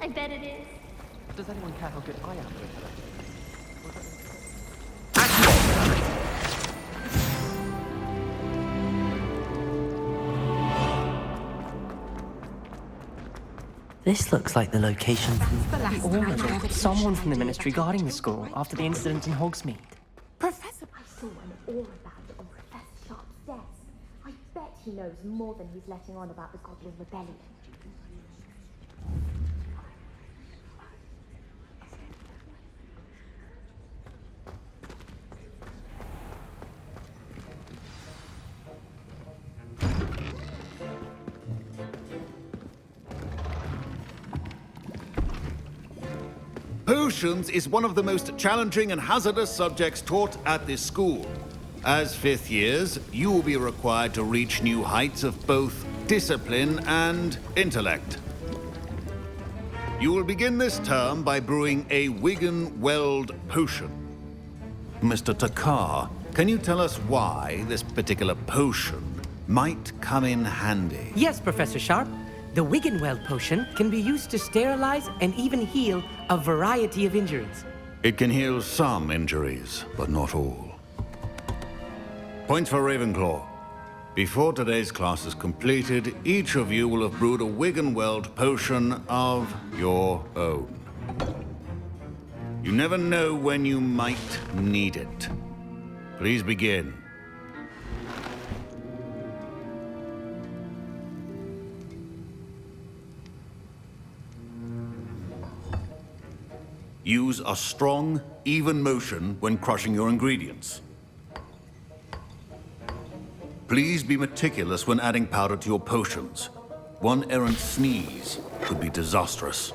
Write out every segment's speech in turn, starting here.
I bet it is. Does anyone care how good I am with her? This looks like the location from... Someone from the Ministry guarding the school after the incident in Hogsmeade. Professor, I saw an aura badge on Professor Sharp's desk. I bet he knows more than he's letting on about the Goblin Rebellion. Potions is one of the most challenging and hazardous subjects taught at this school. As fifth years, you will be required to reach new heights of both discipline and intellect. You will begin this term by brewing a Wiggenweld potion. Mr. Takar, can you tell us why this particular potion might come in handy? Yes, Professor Sharp. The Wiggenweld potion can be used to sterilize and even heal a variety of injuries. It can heal some injuries, but not all. Points for Ravenclaw. Before today's class is completed, each of you will have brewed a Wiggenweld potion of your own. You never know when you might need it. Please begin. Use a strong, even motion when crushing your ingredients. Please be meticulous when adding powder to your potions. One errant sneeze could be disastrous.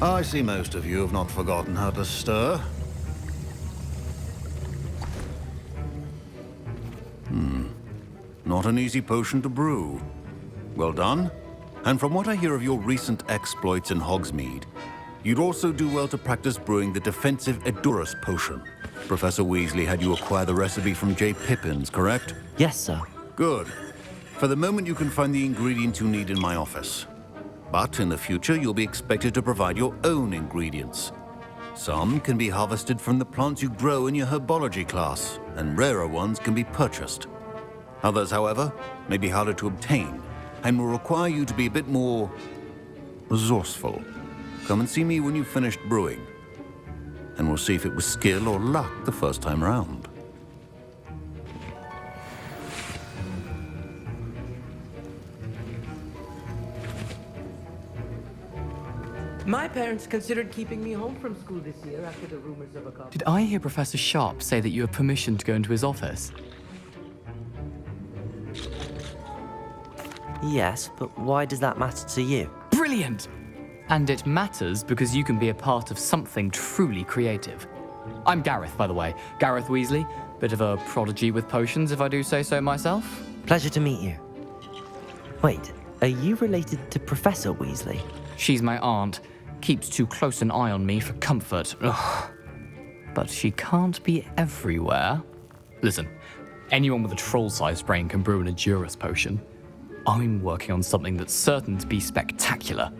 I see most of you have not forgotten how to stir. Not an easy potion to brew. Well done. And from what I hear of your recent exploits in Hogsmeade, you'd also do well to practice brewing the defensive Edurus potion. Professor Weasley had you acquire the recipe from J. Pippin's, correct? Yes, sir. Good. For the moment, you can find the ingredients you need in my office. But in the future, you'll be expected to provide your own ingredients. Some can be harvested from the plants you grow in your herbology class, and rarer ones can be purchased. Others, however, may be harder to obtain, and will require you to be a bit more resourceful. Come and see me when you've finished brewing, and we'll see if it was skill or luck the first time round. My parents considered keeping me home from school this year after the rumors of a cop. Did I hear Professor Sharp say that you have permission to go into his office? Yes, but why does that matter to you? Brilliant! And it matters because you can be a part of something truly creative. I'm Gareth, by the way. Gareth Weasley. Bit of a prodigy with potions, if I do say so myself. Pleasure to meet you. Wait, are you related to Professor Weasley? She's my aunt. Keeps too close an eye on me for comfort. Ugh. But she can't be everywhere. Listen, anyone with a troll-sized brain can brew an Edurus potion. I'm working on something that's certain to be spectacular.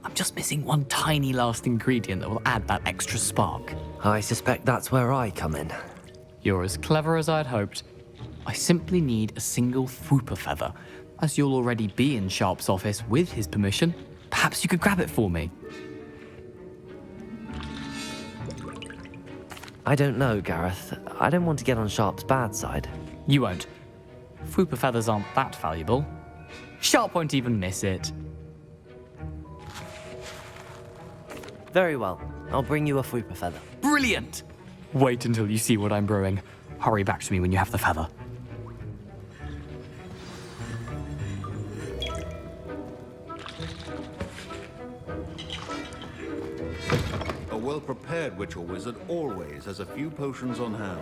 I'm just missing one tiny last ingredient that will add that extra spark. I suspect that's where I come in. You're as clever as I'd hoped. I simply need a single Fwooper feather. As you'll already be in Sharp's office with his permission, perhaps you could grab it for me. I don't know, Gareth. I don't want to get on Sharp's bad side. You won't. Fwooper feathers aren't that valuable. Sharp won't even miss it. Very well. I'll bring you a Fwooper feather. Brilliant! Wait until you see what I'm brewing. Hurry back to me when you have the feather. well-prepared witch or wizard always has a few potions on hand.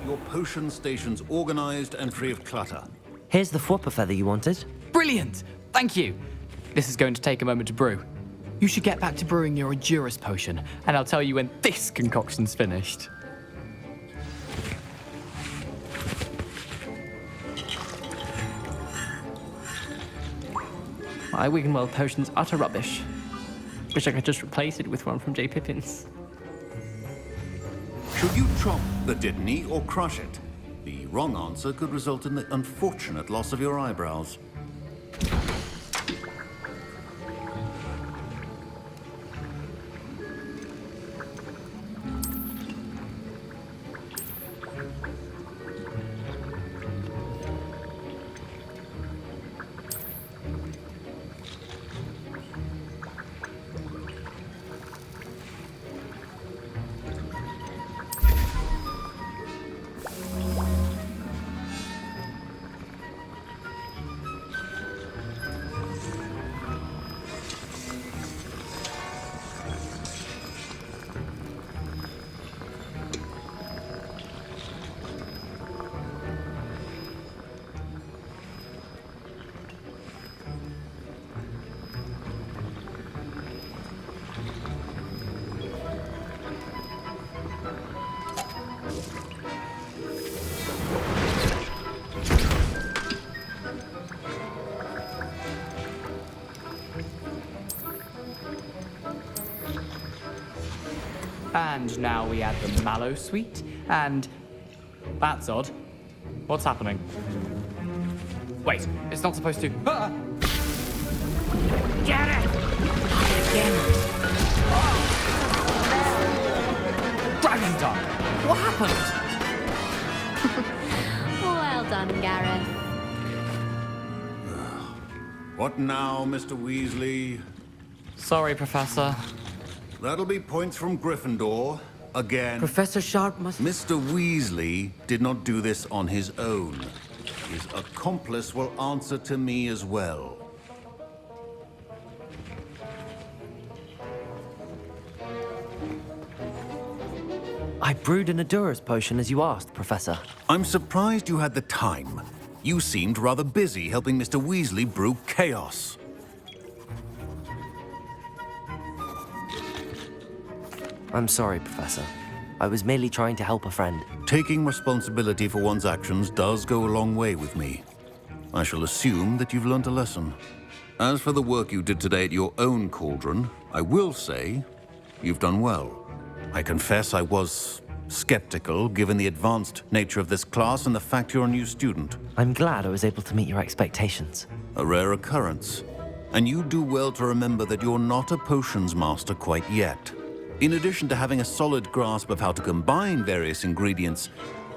Your potion station's organized and free of clutter. Here's the Fwopper feather you wanted. Brilliant! Thank you! This is going to take a moment to brew. You should get back to brewing your Endurus potion, and I'll tell you when this concoction's finished. My Wiggenweld potion's utter rubbish. Wish I could just replace it with one from J. Pippin's. Should you chop the Dittany or crush it? The wrong answer could result in the unfortunate loss of your eyebrows. And now we add the mallow sweet, and... That's odd. What's happening? Wait, it's not supposed to... Ah! Get it! Gryffindor! What happened? Well done, Gareth. What now, Mr. Weasley? Sorry, Professor. That'll be points from Gryffindor. Again. Professor Sharp must... Mr. Weasley did not do this on his own. His accomplice will answer to me as well. I brewed an Endurus potion as you asked, Professor. I'm surprised you had the time. You seemed rather busy helping Mr. Weasley brew chaos. I'm sorry, Professor. I was merely trying to help a friend. Taking responsibility for one's actions does go a long way with me. I shall assume that you've learned a lesson. As for the work you did today at your own cauldron, I will say you've done well. I confess I was skeptical, given the advanced nature of this class and the fact you're a new student. I'm glad I was able to meet your expectations. A rare occurrence. And you do well to remember that you're not a potions master quite yet. In addition to having a solid grasp of how to combine various ingredients,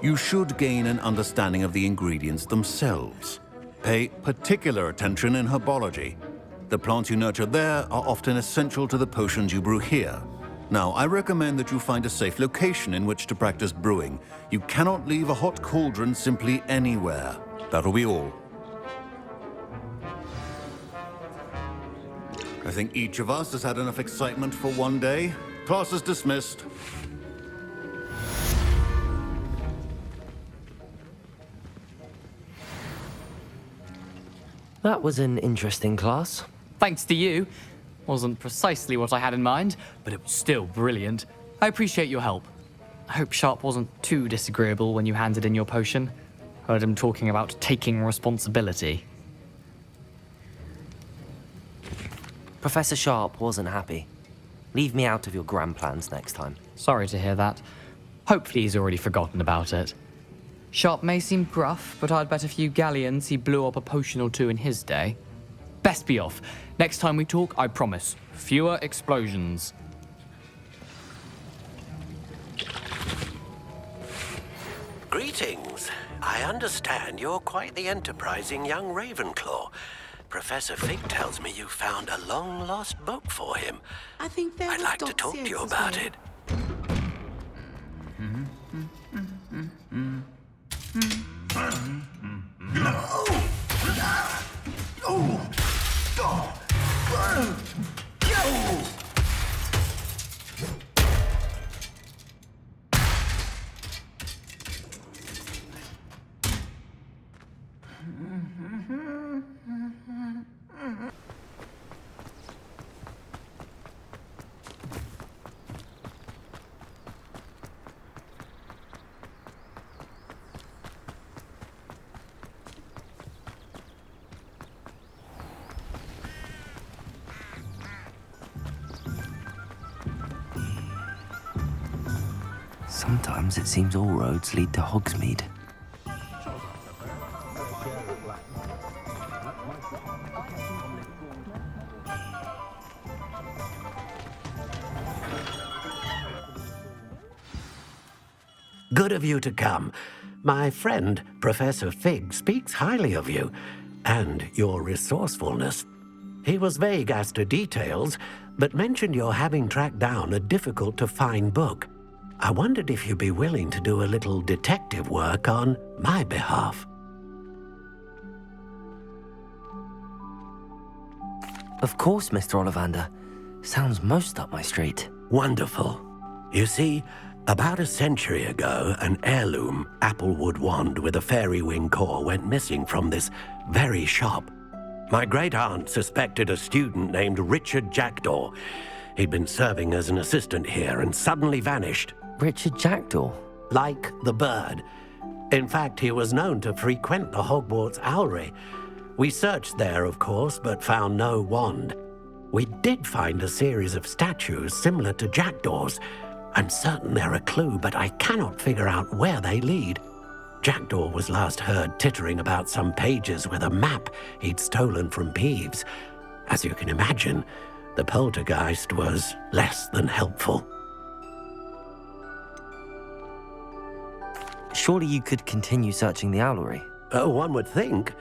you should gain an understanding of the ingredients themselves. Pay particular attention in herbology. The plants you nurture there are often essential to the potions you brew here. Now, I recommend that you find a safe location in which to practice brewing. You cannot leave a hot cauldron simply anywhere. That'll be all. I think each of us has had enough excitement for one day. Class is dismissed. That was an interesting class. Thanks to you. Wasn't precisely what I had in mind, but it was still brilliant. I appreciate your help. I hope Sharp wasn't too disagreeable when you handed in your potion. Heard him talking about taking responsibility. Professor Sharp wasn't happy. Leave me out of your grand plans next time. Sorry to hear that. Hopefully he's already forgotten about it. Sharp may seem gruff, but I'd bet a few galleons he blew up a potion or two in his day. Best be off. Next time we talk, I promise, fewer explosions. Greetings. I understand you're quite the enterprising young Ravenclaw. Professor Fig tells me you found a long-lost book for him. I think there I'd was like to talk to you dossiers as about well. it. Sometimes it seems all roads lead to Hogsmeade. Good of you to come. My friend, Professor Fig, speaks highly of you and your resourcefulness. He was vague as to details, but mentioned your having tracked down a difficult-to-find book. I wondered if you'd be willing to do a little detective work on my behalf. Of course, Mr. Ollivander. Sounds most up my street. Wonderful. You see, about a century ago, an heirloom applewood wand with a fairy wing core went missing from this very shop. My great-aunt suspected a student named Richard Jackdaw. He'd been serving as an assistant here and suddenly vanished. Richard Jackdaw? Like the bird. In fact, he was known to frequent the Hogwarts Owlery. We searched there, of course, but found no wand. We did find a series of statues similar to Jackdaw's. I'm certain they're a clue, but I cannot figure out where they lead. Jackdaw was last heard tittering about some pages with a map he'd stolen from Peeves. As you can imagine, the poltergeist was less than helpful. Surely you could continue searching the Owlery. Oh, one would think.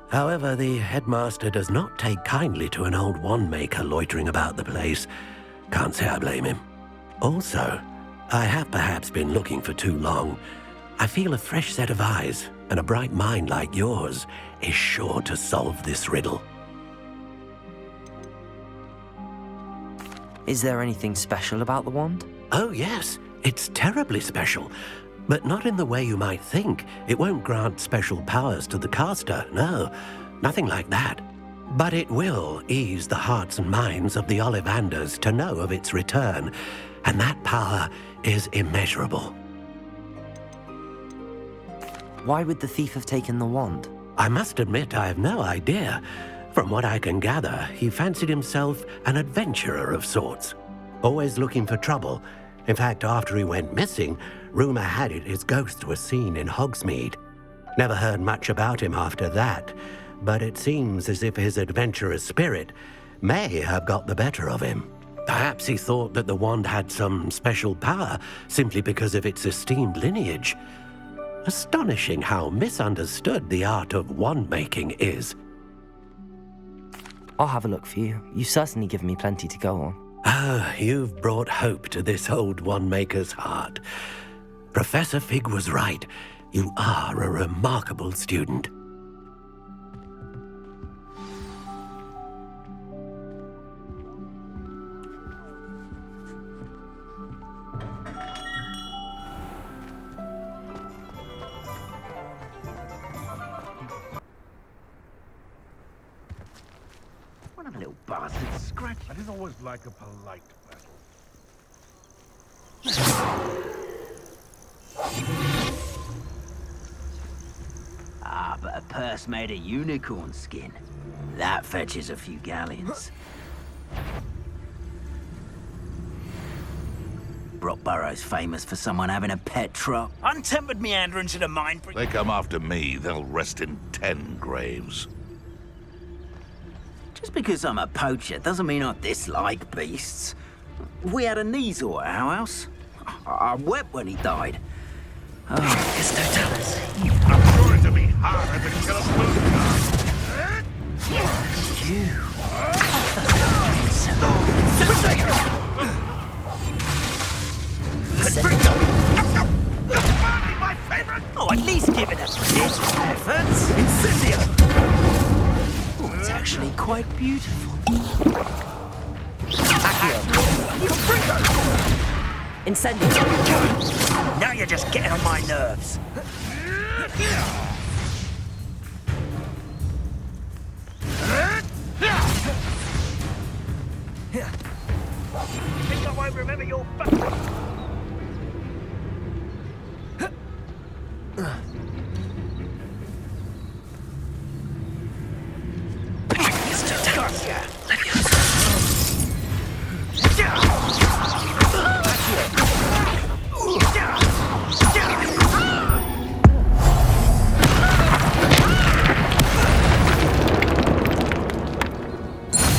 However, the headmaster does not take kindly to an old wand-maker loitering about the place. Can't say I blame him. Also, I have perhaps been looking for too long. I feel a fresh set of eyes and a bright mind like yours is sure to solve this riddle. Is there anything special about the wand? Oh, yes. It's terribly special. But not in the way you might think. It won't grant special powers to the caster, no. Nothing like that. But it will ease the hearts and minds of the Ollivanders to know of its return, and that power is immeasurable. Why would the thief have taken the wand? I must admit I have no idea. From what I can gather, he fancied himself an adventurer of sorts, always looking for trouble. In fact, after he went missing, rumor had it his ghost was seen in Hogsmeade. Never heard much about him after that, but it seems as if his adventurous spirit may have got the better of him. Perhaps he thought that the wand had some special power simply because of its esteemed lineage. Astonishing how misunderstood the art of wand-making is. I'll have a look for you. You've certainly given me plenty to go on. Ah, you've brought hope to this old wand-maker's heart. Professor Fig was right. You are a remarkable student. One of them little bastards scratch. I didn't always like a polite battle. Ah, but a purse made of unicorn skin. That fetches a few galleons. Brockborough's famous for someone having a pet truck. Untempered meandering to the mine. They come after me, they'll rest in 10 graves. Just because I'm a poacher doesn't mean I dislike beasts. We had a Kneazor at our house. I wept when he died. Oh, Mr. Dallas. I'm sure it'll be harder to kill a blue You. My favorite! Oh, at least give it a ditch efforts. Incendio! Oh, it's actually quite beautiful. Incendio! Now you're just getting on my nerves. Think I won't remember your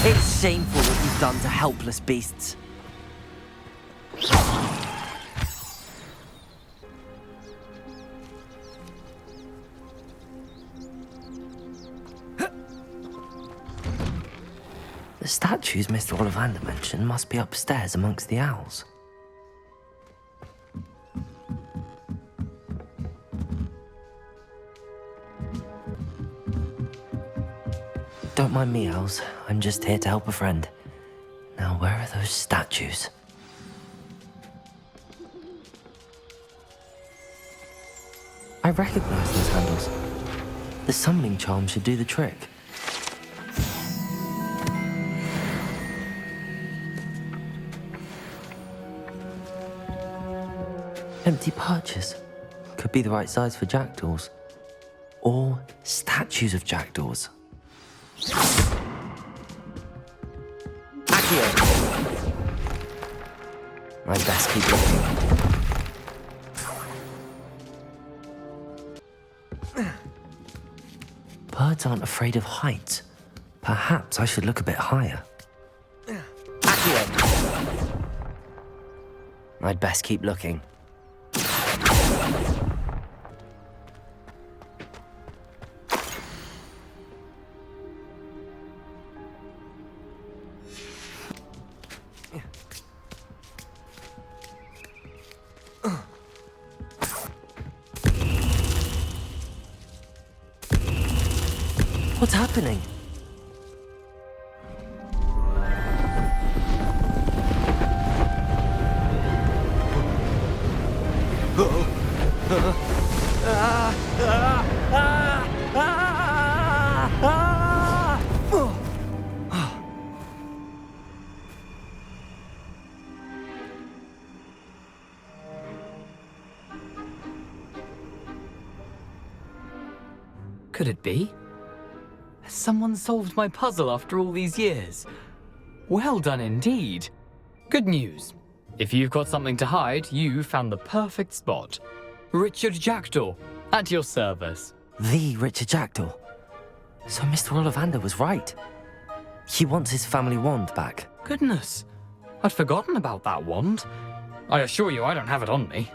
It's shameful what you've done to helpless beasts. The statues Mr. Ollivander mentioned must be upstairs amongst the owls. Don't mind me, owls. I'm just here to help a friend. Now, where are those statues? I recognize those handles. The summoning charm should do the trick. Empty perches. Could be the right size for jackdaws. Or statues of jackdaws. Accio! I'd best keep looking. Birds aren't afraid of heights. Perhaps I should look a bit higher. Accio! I'd best keep looking. What's happening? Could it be? Has someone solved my puzzle after all these years? Well done indeed. Good news. If you've got something to hide, you found the perfect spot. Richard Jackdaw, at your service. The Richard Jackdaw. So Mr. Ollivander was right. He wants his family wand back. Goodness, I'd forgotten about that wand. I assure you I don't have it on me.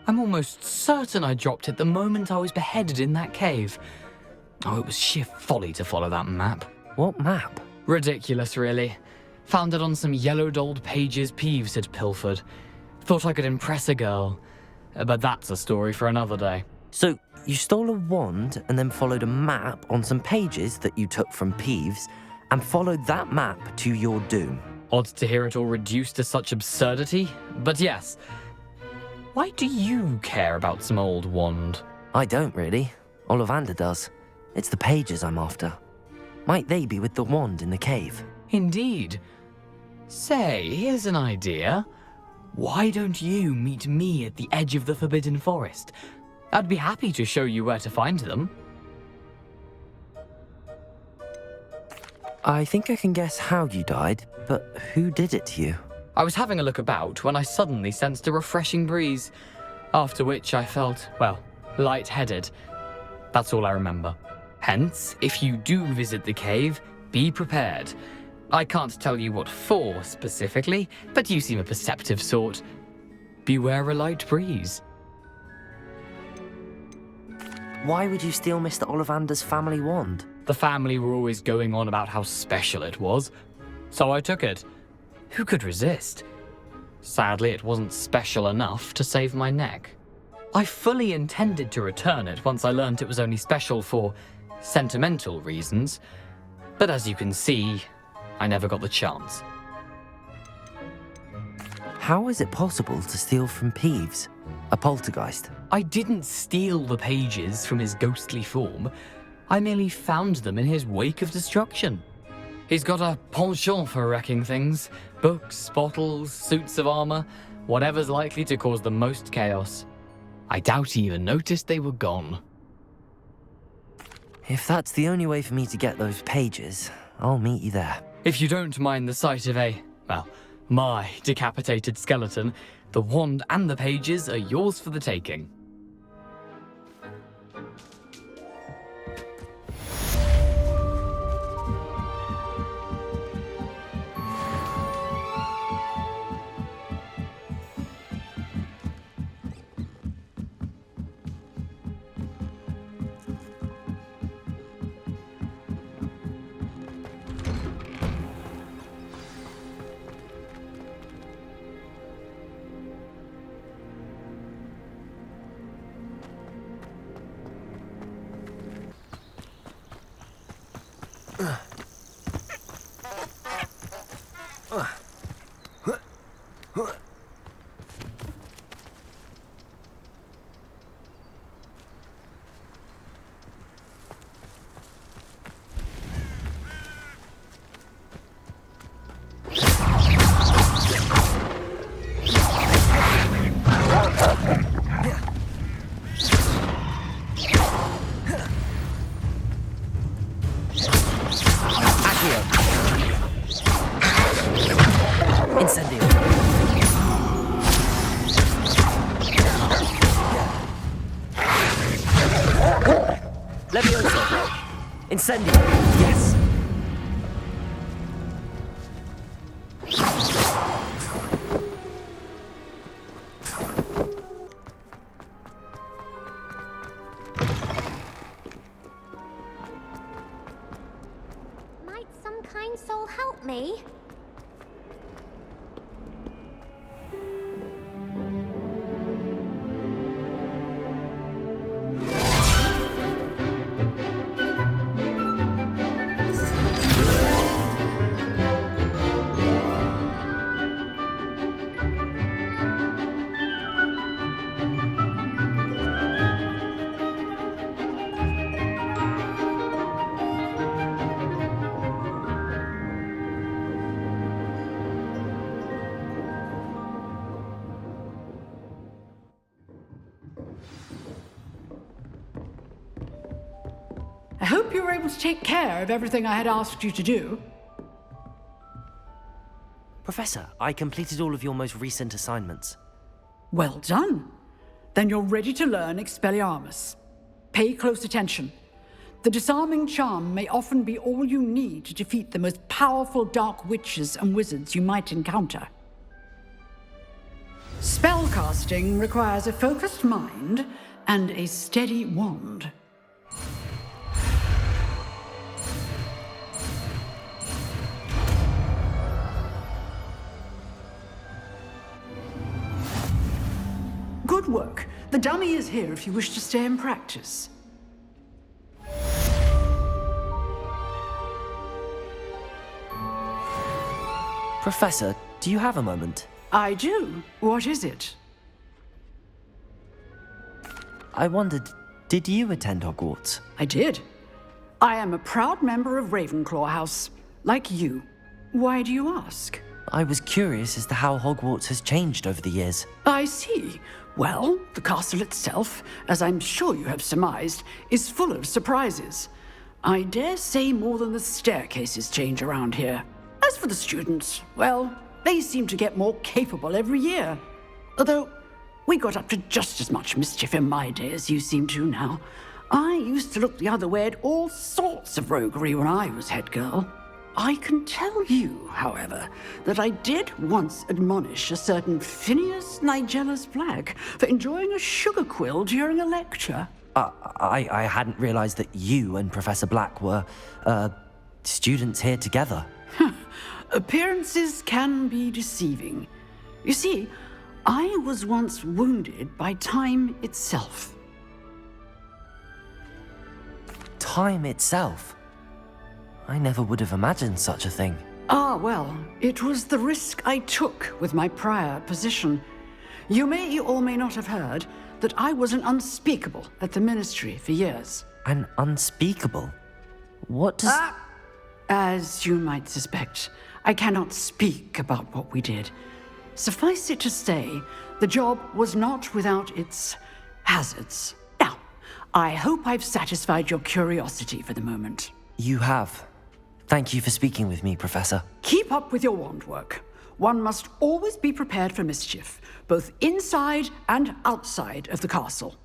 I'm almost certain I dropped it the moment I was beheaded in that cave. Oh, it was sheer folly to follow that map. What map? Ridiculous, really. Found it on some yellowed old pages Peeves had pilfered. Thought I could impress a girl. But that's a story for another day. So, you stole a wand and then followed a map on some pages that you took from Peeves and followed that map to your doom. Odd to hear it all reduced to such absurdity, but yes. Why do you care about some old wand? I don't really. Ollivander does. It's the pages I'm after. Might they be with the wand in the cave? Indeed. Say, here's an idea. Why don't you meet me at the edge of the Forbidden Forest? I'd be happy to show you where to find them. I think I can guess how you died, but who did it to you? I was having a look about when I suddenly sensed a refreshing breeze, after which I felt, well, lightheaded. That's all I remember. Hence, if you do visit the cave, be prepared. I can't tell you what for specifically, but you seem a perceptive sort. Beware a light breeze. Why would you steal Mr. Ollivander's family wand? The family were always going on about how special it was, so I took it. Who could resist? Sadly, it wasn't special enough to save my neck. I fully intended to return it once I learned it was only special for sentimental reasons, but as you can see, I never got the chance. How is it possible to steal from Peeves, a poltergeist? I didn't steal the pages from his ghostly form. I merely found them in his wake of destruction. He's got a penchant for wrecking things. Books, bottles, suits of armor, whatever's likely to cause the most chaos. I doubt he even noticed they were gone. If that's the only way for me to get those pages, I'll meet you there. If you don't mind the sight of my decapitated skeleton, the wand and the pages are yours for the taking. Incendio! Yes! Might some kind soul help me? I hope you were able to take care of everything I had asked you to do. Professor, I completed all of your most recent assignments. Well done. Then you're ready to learn Expelliarmus. Pay close attention. The disarming charm may often be all you need to defeat the most powerful dark witches and wizards you might encounter. Spellcasting requires a focused mind and a steady wand. Good work. The dummy is here if you wish to stay and practice. Professor, do you have a moment? I do. What is it? I wondered, did you attend Hogwarts? I did. I am a proud member of Ravenclaw House, like you. Why do you ask? I was curious as to how Hogwarts has changed over the years. I see. Well, the castle itself, as I'm sure you have surmised, is full of surprises. I dare say more than the staircases change around here. As for the students, well, they seem to get more capable every year. Although, we got up to just as much mischief in my day as you seem to now. I used to look the other way at all sorts of roguery when I was head girl. I can tell you, however, that I did once admonish a certain Phineas Nigella's Black for enjoying a sugar quill during a lecture. I hadn't realized that you and Professor Black were, students here together. Appearances can be deceiving. You see, I was once wounded by time itself. Time itself? I never would have imagined such a thing. Ah, well, it was the risk I took with my prior position. You may or may not have heard that I was an unspeakable at the Ministry for years. An unspeakable? What does... As you might suspect, I cannot speak about what we did. Suffice it to say, the job was not without its hazards. Now, I hope I've satisfied your curiosity for the moment. You have. Thank you for speaking with me, Professor. Keep up with your wand work. One must always be prepared for mischief, both inside and outside of the castle.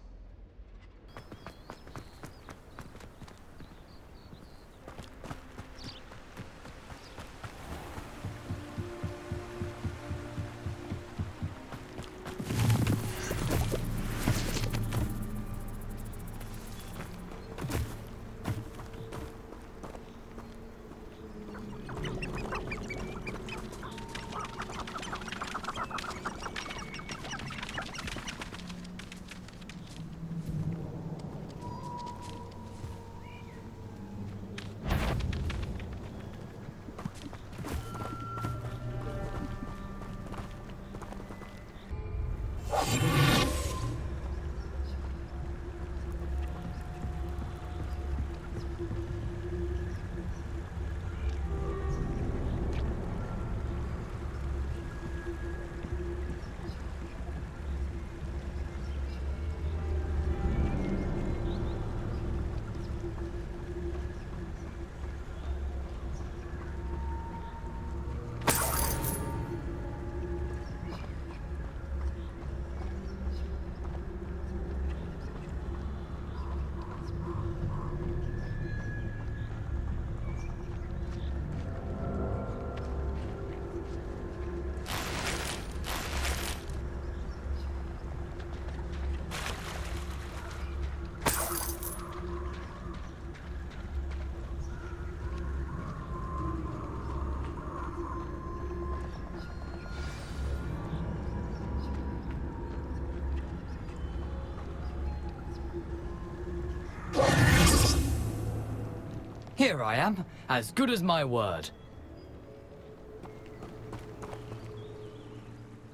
Here I am, as good as my word.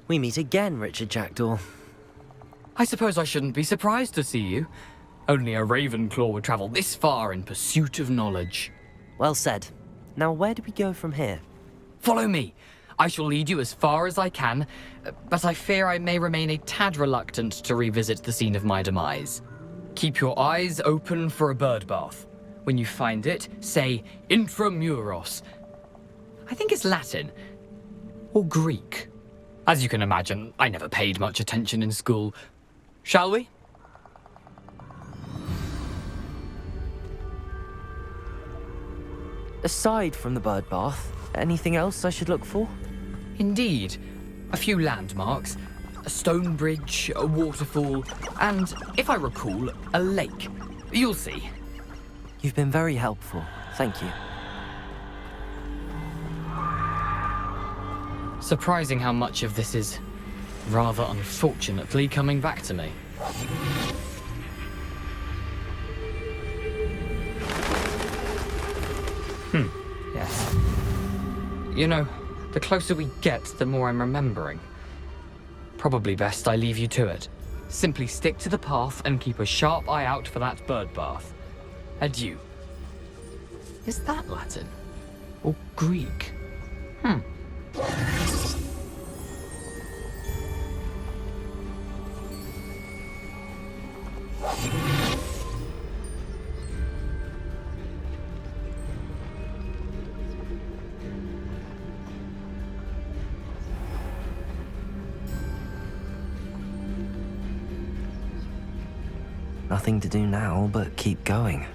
We meet again, Richard Jackdaw. I suppose I shouldn't be surprised to see you. Only a Ravenclaw would travel this far in pursuit of knowledge. Well said. Now where do we go from here? Follow me. I shall lead you as far as I can, but I fear I may remain a tad reluctant to revisit the scene of my demise. Keep your eyes open for a bird bath. When you find it, say intramuros. I think it's Latin. Or Greek. As you can imagine, I never paid much attention in school. Shall we? Aside from the bird bath, anything else I should look for? Indeed. A few landmarks, a stone bridge, a waterfall, and, if I recall, a lake. You'll see. You've been very helpful. Thank you. Surprising how much of this is, rather unfortunately, coming back to me. Yes. You know, the closer we get, the more I'm remembering. Probably best I leave you to it. Simply stick to the path and keep a sharp eye out for that bird bath. Adieu. Is that Latin? Or Greek? nothing to do now but keep going.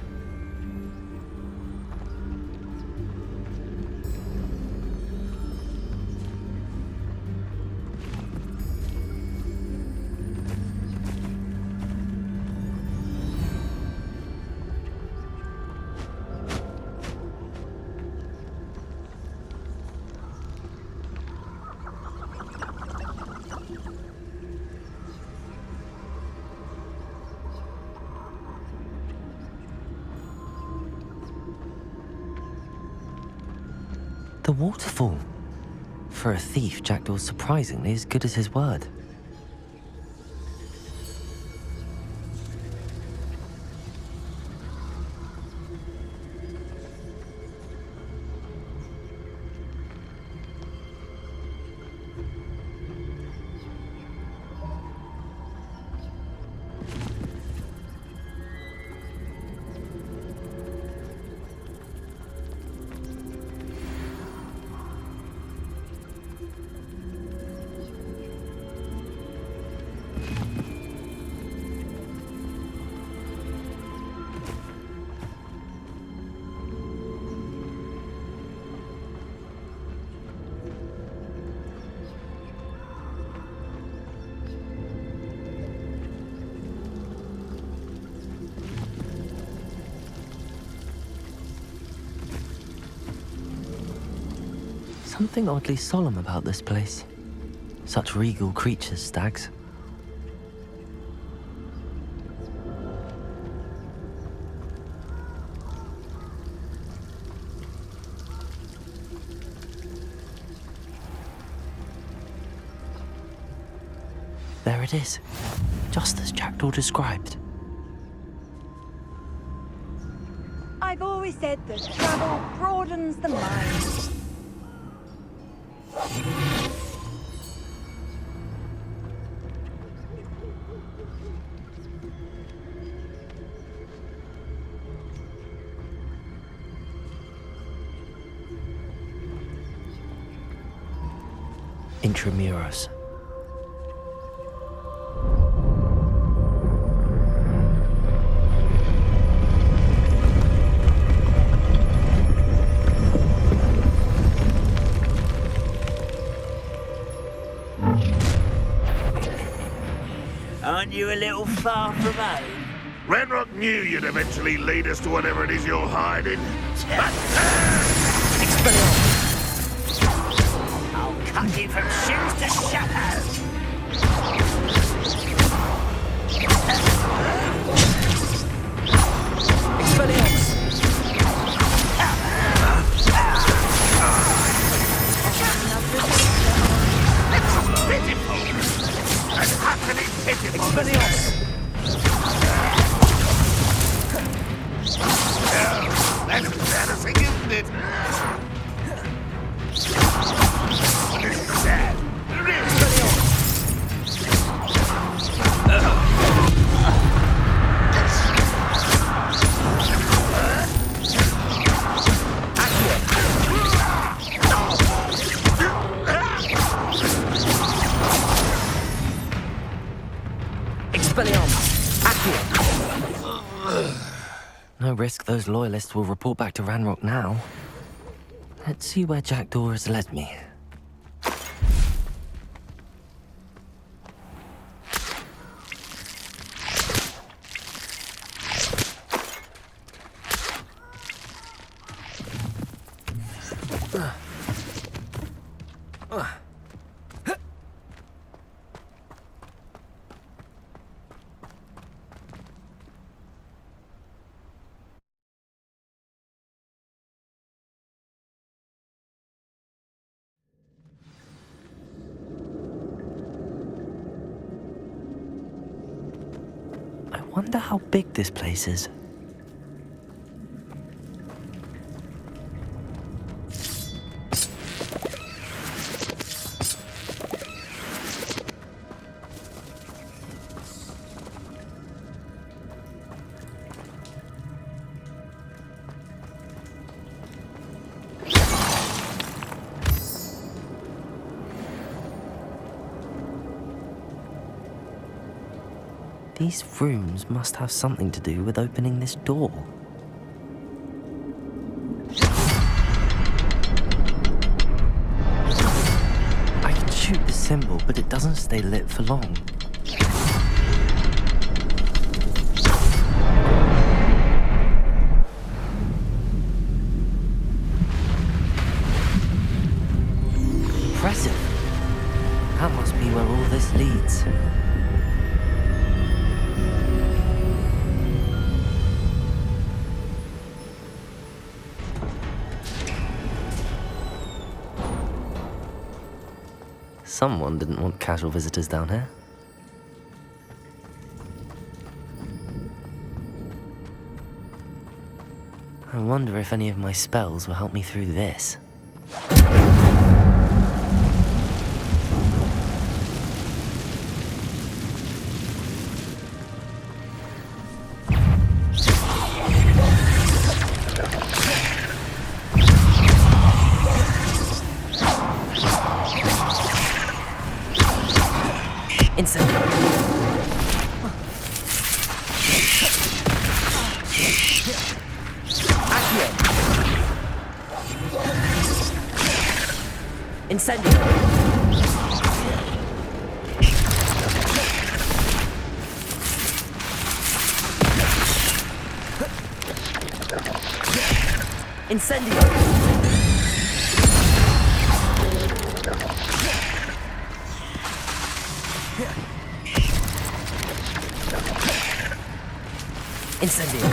The waterfall. For a thief, Jackdaw's surprisingly as good as his word. Something oddly solemn about this place. Such regal creatures, stags. There it is, just as Jackdaw described. I've always said that travel broadens the mind. Intramuros. Aren't you a little far from home? Ranrock knew you'd eventually lead us to whatever it is you're hiding. I'll cut you from shoes to shadow. That's embarrassing, isn't it? This is sad. No risk those loyalists will report back to Ranrock now. Let's see where Jackdaw has led me. I wonder how big this place is. These rooms must have something to do with opening this door. I can shoot the symbol, but it doesn't stay lit for long. Impressive. That must be where all this leads. Someone didn't want casual visitors down here. I wonder if any of my spells will help me through this. Incendio! Incendio! Incendio!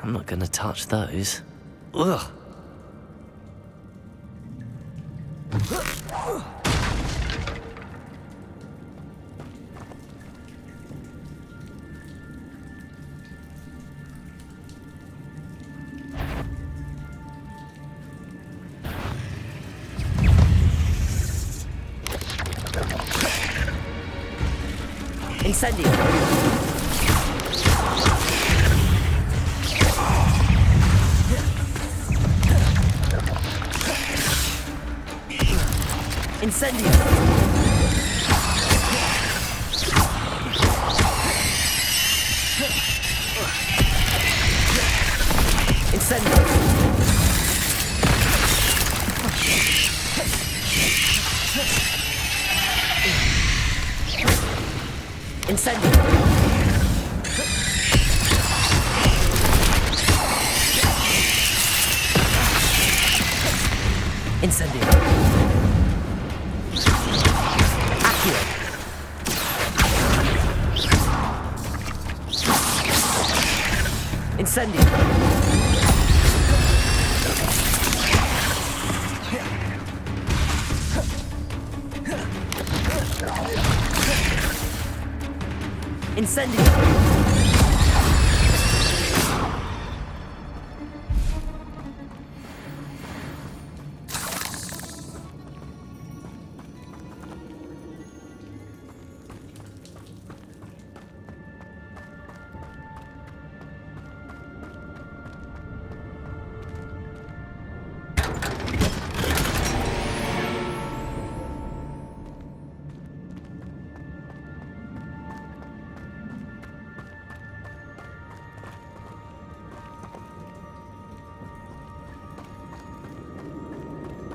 I'm not gonna touch those. Ugh! Incendio! Incendio! Incendio! Incendio! Incendio! Incendio! Incendio!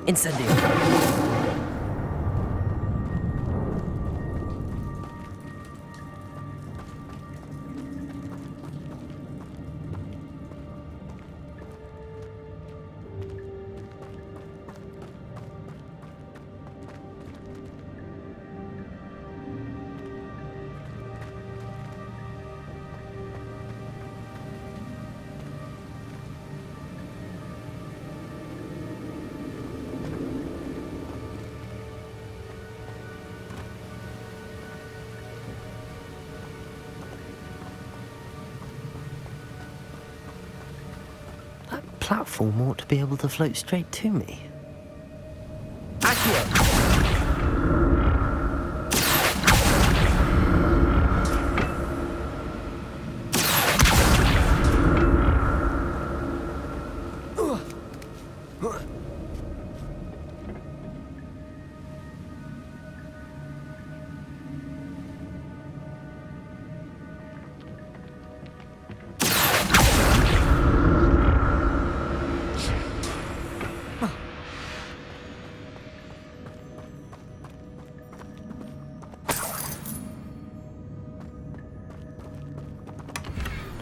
Incendio! platform ought to be able to float straight to me.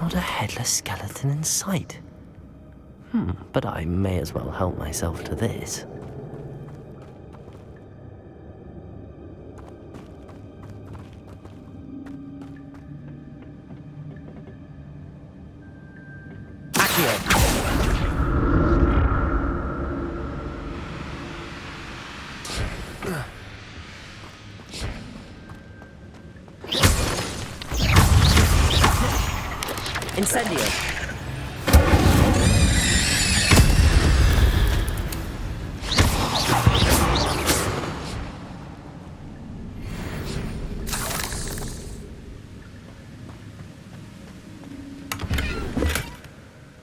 Not a headless skeleton in sight. But I may as well help myself to this. Incendio.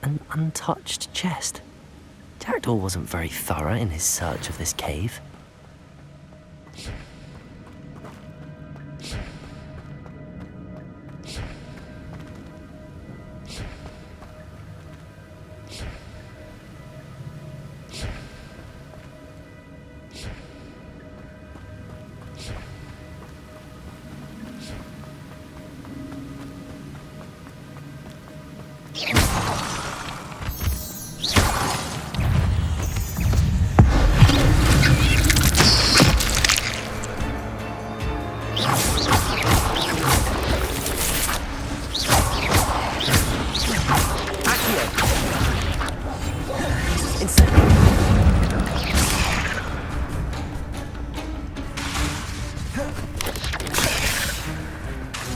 An untouched chest. Jackdaw wasn't very thorough in his search of this cave.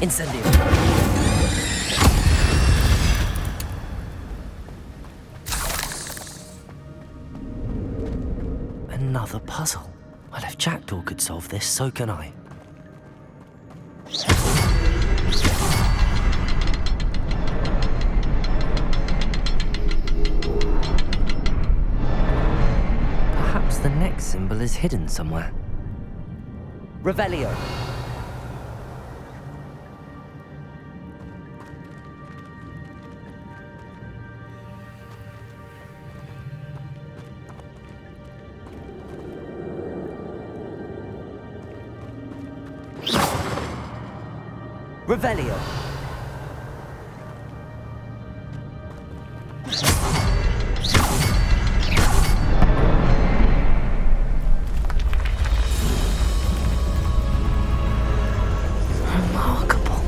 Incendio. Another puzzle. Well, if Jackdaw could solve this, so can I. Perhaps the next symbol is hidden somewhere. Revelio. Revelio. Remarkable.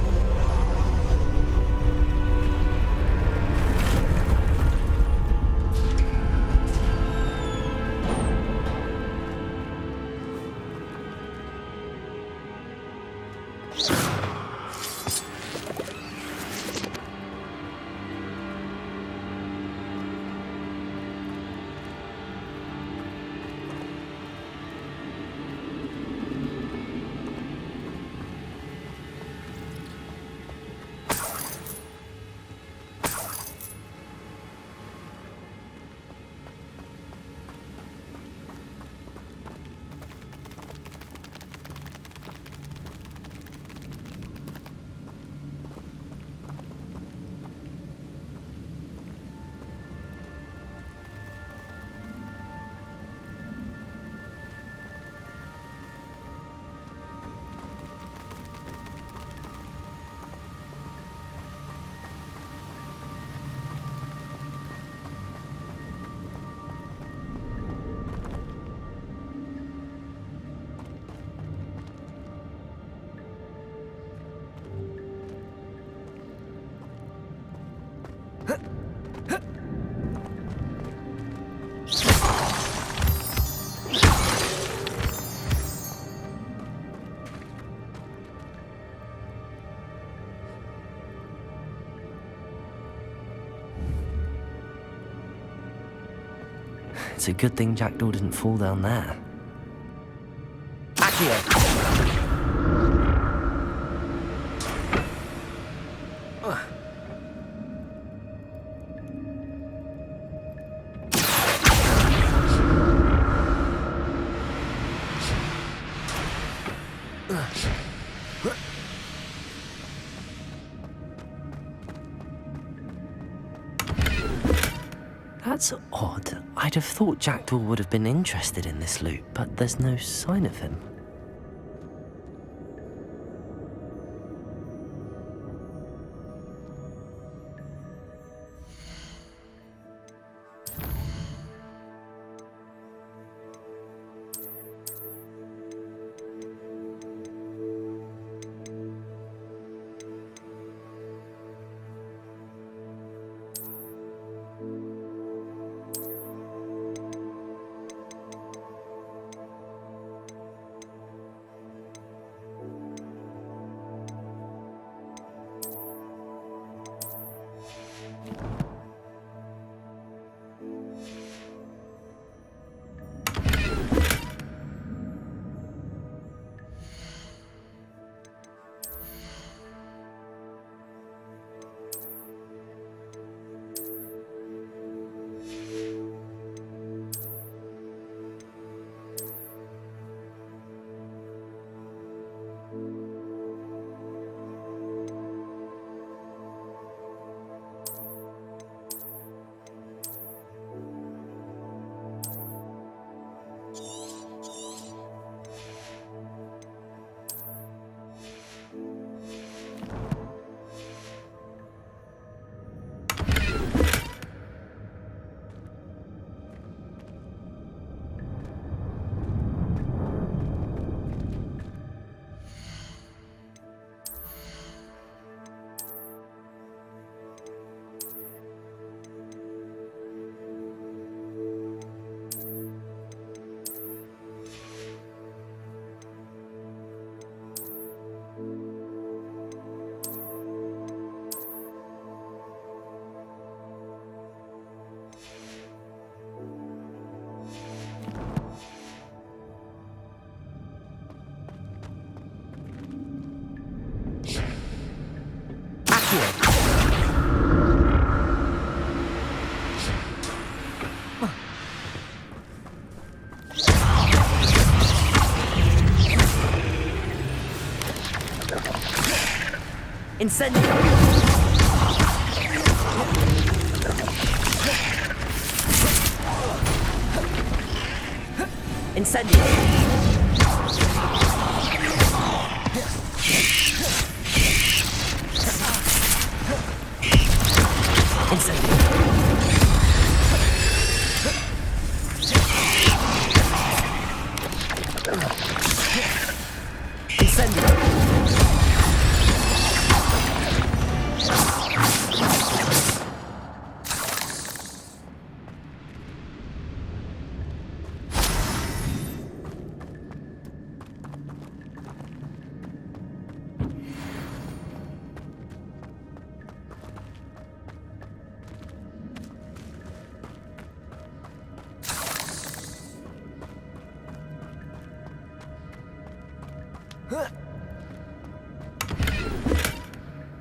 It's a good thing Jackdaw didn't fall down there. Accio! That's odd. I'd have thought Jackdaw would have been interested in this loot, but there's no sign of him. Incendio! Incendio!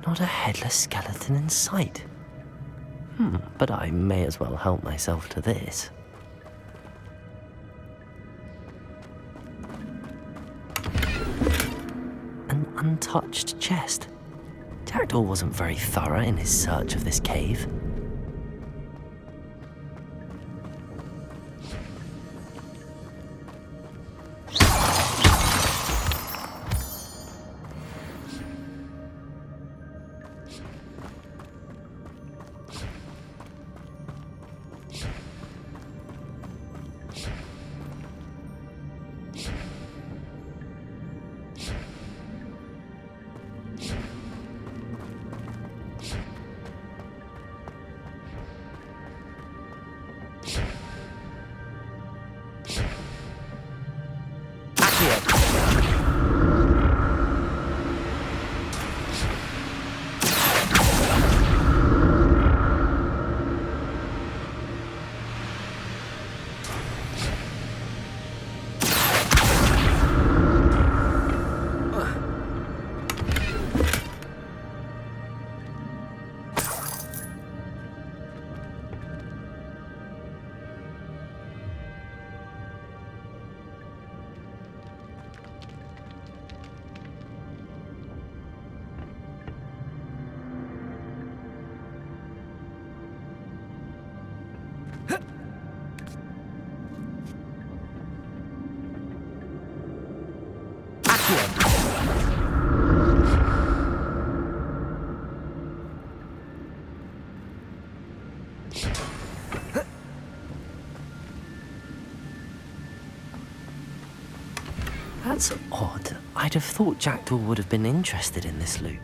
Not a headless skeleton in sight. But I may as well help myself to this. An untouched chest. Jackdaw wasn't very thorough in his search of this cave. That's odd. I'd have thought Jackdaw would have been interested in this loot.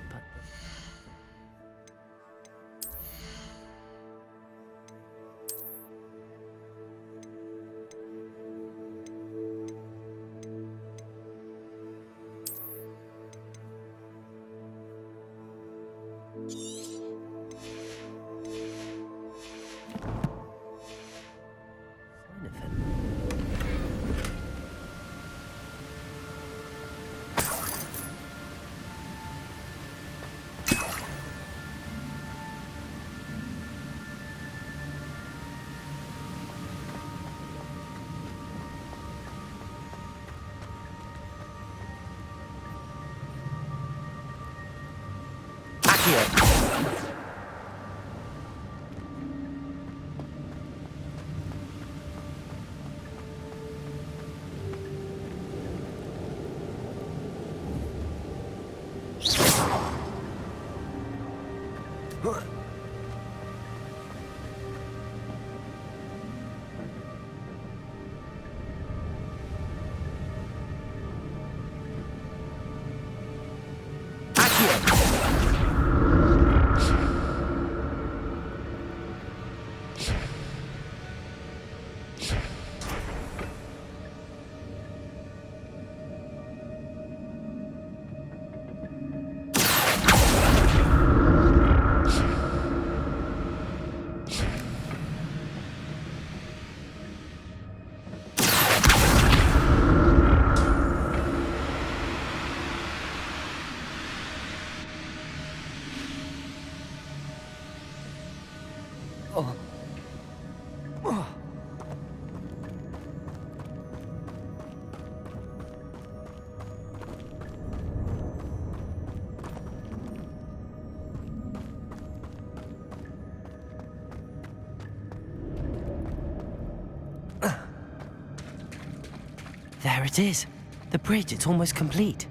There it is. The bridge, it's almost complete.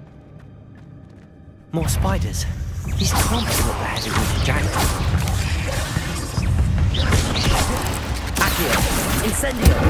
More spiders. These can't be what they're heading into Jackdaw. Accio! Incendio!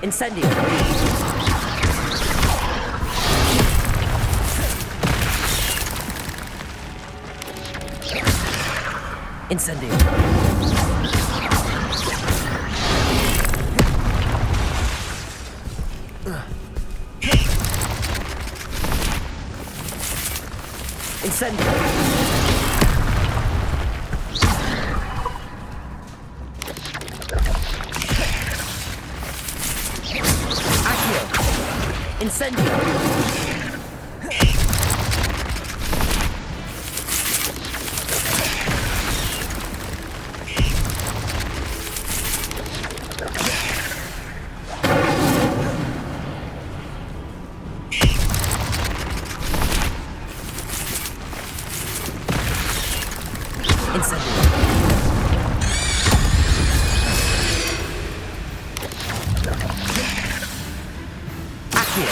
Incendio! Incendio. Incendio. Accio.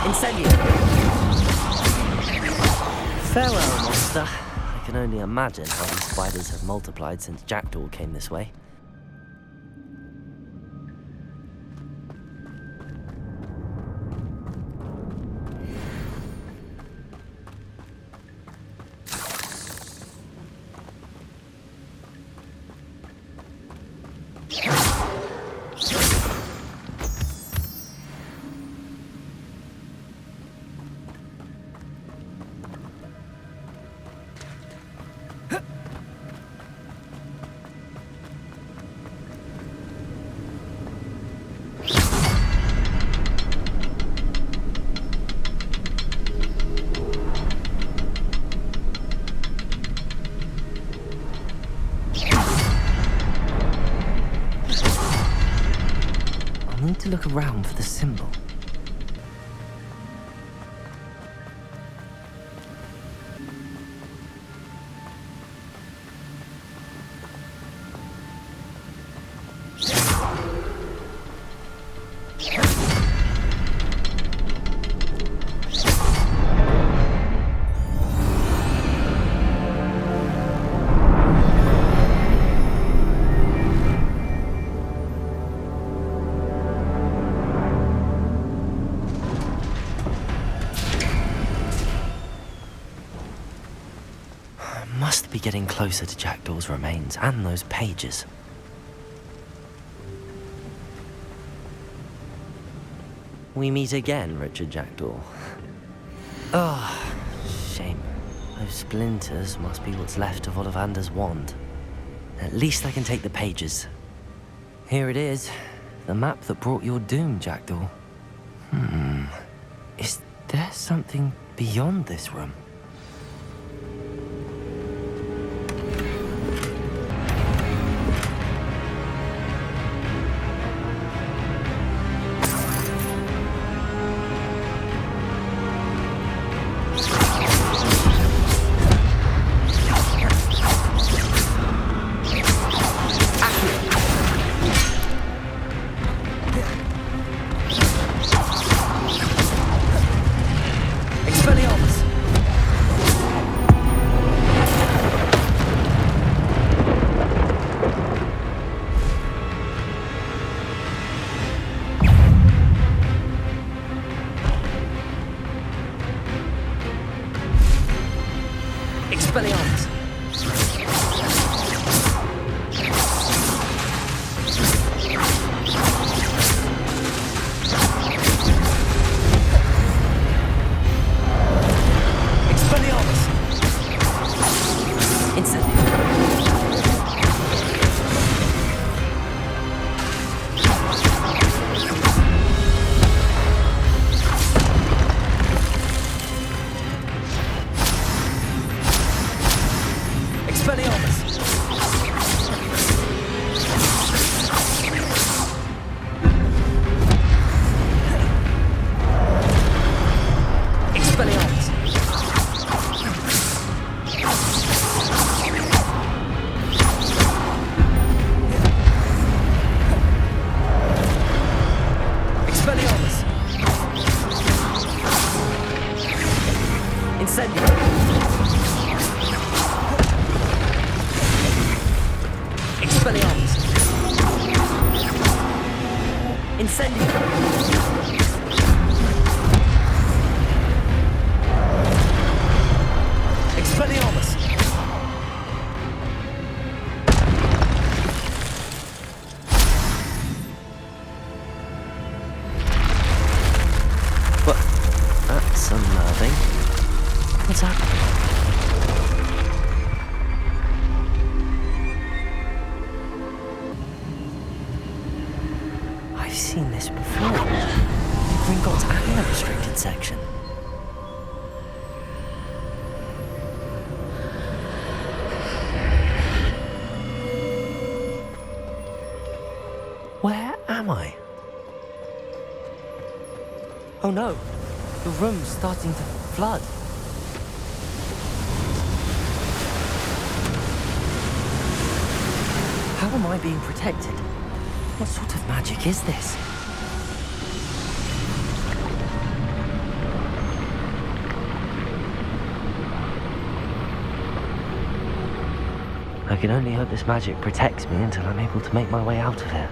Incendio. Farewell, monster. I can only imagine how these spiders have multiplied since Jackdaw came this way. I need to look around for the symbol. Must be getting closer to Jackdaw's remains and those pages. We meet again, Richard Jackdaw. Oh, shame. Those splinters must be what's left of Ollivander's wand. At least I can take the pages. Here it is, the map that brought your doom, Jackdaw. Is there something beyond this room? Expelliarmus! Expelliarmus! Incendio! Incendio! Expelliarmus! Incendio! Expelliarmus! But that's unnerving. What's happening? I've seen this before. Gringotts and the restricted section. Where am I? Oh no, the room's starting to flood. How am I being protected? What sort of magic is this? I can only hope this magic protects me until I'm able to make my way out of here.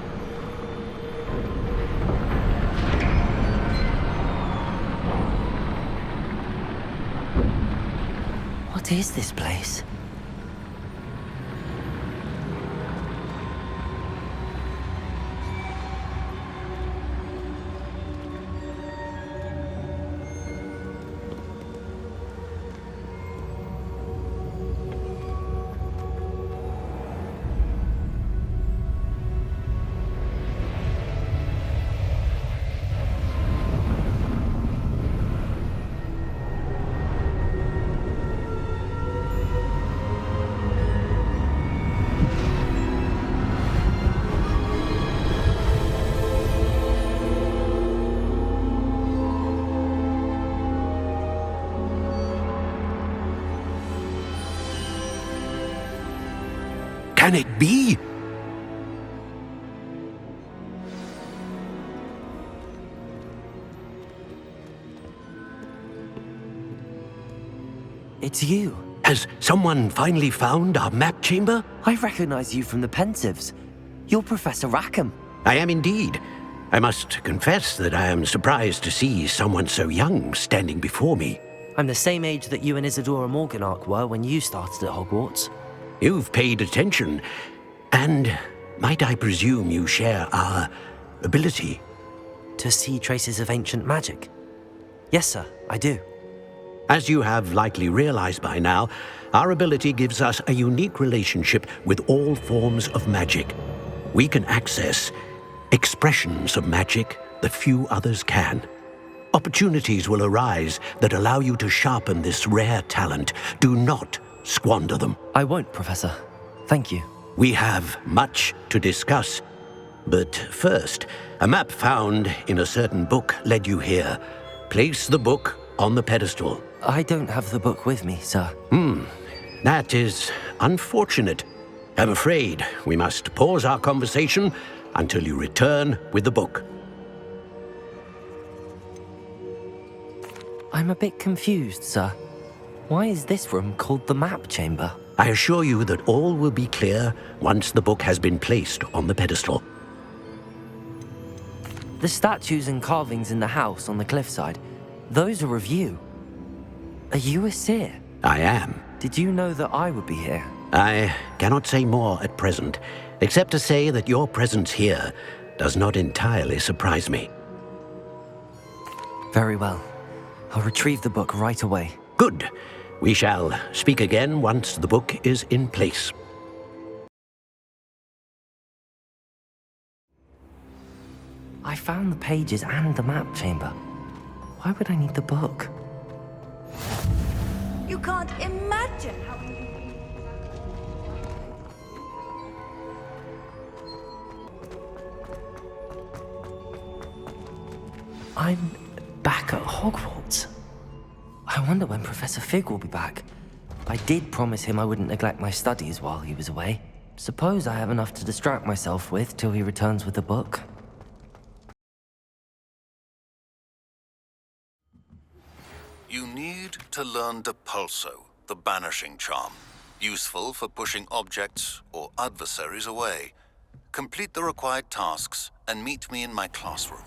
What is this place? Can it be? It's you. Has someone finally found our map chamber? I recognize you from the Pensives. You're Professor Rackham. I am indeed. I must confess that I am surprised to see someone so young standing before me. I'm the same age that you and Isadora Morganach were when you started at Hogwarts. You've paid attention, and might I presume you share our ability? To see traces of ancient magic? Yes, sir, I do. As you have likely realized by now, our ability gives us a unique relationship with all forms of magic. We can access expressions of magic that few others can. Opportunities will arise that allow you to sharpen this rare talent. Do not squander them. I won't, Professor. Thank you. We have much to discuss. But first, a map found in a certain book led you here. Place the book on the pedestal. I don't have the book with me, sir. That is unfortunate. I'm afraid we must pause our conversation until you return with the book. I'm a bit confused, sir. Why is this room called the map chamber? I assure you that all will be clear once the book has been placed on the pedestal. The statues and carvings in the house on the cliffside, those are of you. Are you a seer? I am. Did you know that I would be here? I cannot say more at present, except to say that your presence here does not entirely surprise me. Very well. I'll retrieve the book right away. Good. We shall speak again once the book is in place. I found the pages and the map chamber. Why would I need the book? You can't imagine how... I'm back at Hogwarts. I wonder when Professor Fig will be back. I did promise him I wouldn't neglect my studies while he was away. Suppose I have enough to distract myself with till he returns with the book. You need to learn Depulso, the banishing charm, useful for pushing objects or adversaries away. Complete the required tasks and meet me in my classroom.